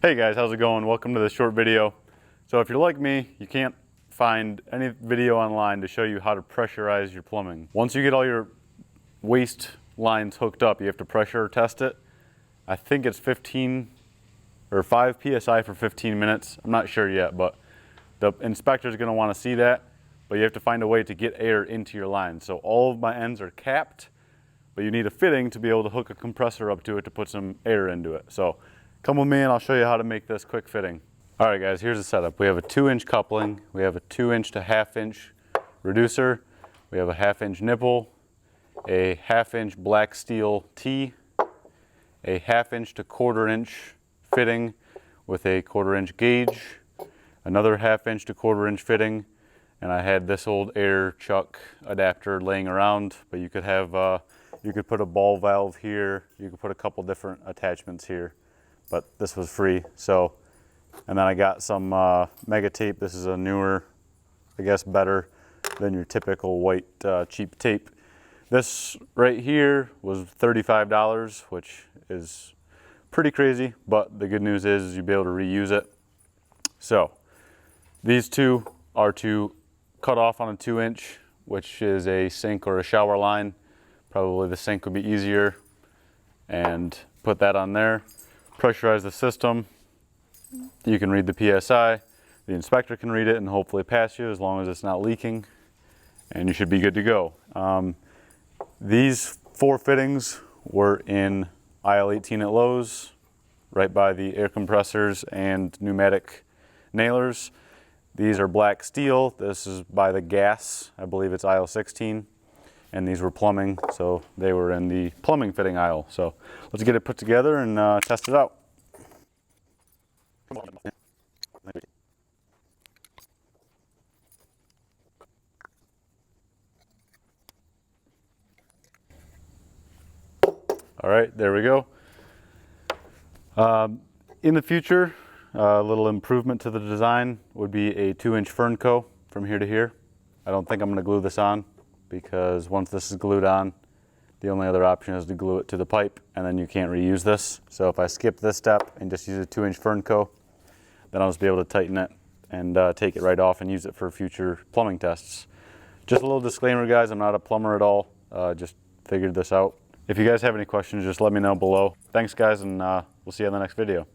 Hey guys, how's it going? Welcome to this short video. So if you're like me, you can't find any video online to show you how to pressurize your plumbing. Once you get all your waste lines hooked up, you have to pressure test it. I think it's 15 or 5 PSI for 15 minutes. I'm not sure yet, but the inspector is going to want to see that, but you have to find a way to get air into your line. So all of my ends are capped, but you need a fitting to be able to hook a compressor up to it to put some air into it. So come with me and I'll show you how to make this quick fitting. All right guys, here's the setup. We have a 2-inch coupling. We have a 2-inch to 1/2-inch reducer. We have a 1/2-inch nipple, a 1/2-inch black steel T, a 1/2-inch to 1/4-inch fitting with a 1/4-inch gauge, another 1/2-inch to 1/4-inch fitting, and I had this old air chuck adapter laying around, but you could have, you could put a ball valve here, you could put a couple different attachments here, but this was free. So, and then I got some Mega Tape. This is a newer, I guess better than your typical white cheap tape. This right here was $35, which is pretty crazy, but the good news is you'll be able to reuse it. So these two are to cut off on a 2-inch, which is a sink or a shower line. Probably the sink would be easier, and put that on there. Pressurize the system. You can read the PSI. The inspector can read it and hopefully pass you as long as it's not leaking, and you should be good to go. These 4 fittings were in aisle 18 at Lowe's, right by the air compressors and pneumatic nailers. These are black steel. This is by the gas. I believe it's aisle 16. And these were plumbing, so they were in the plumbing fitting aisle. So let's get it put together and test it out. All right, there we go. In the future, a little improvement to the design would be a 2-inch Fernco from here to here. I don't think I'm gonna glue this on, because once this is glued on, the only other option is to glue it to the pipe, and then you can't reuse this. So if I skip this step and just use a 2-inch Fernco, then I'll just be able to tighten it and take it right off and use it for future plumbing tests. Just a little disclaimer guys, I'm not a plumber at all, just figured this out. If you guys have any questions, just let me know below. Thanks guys, and we'll see you on the next video.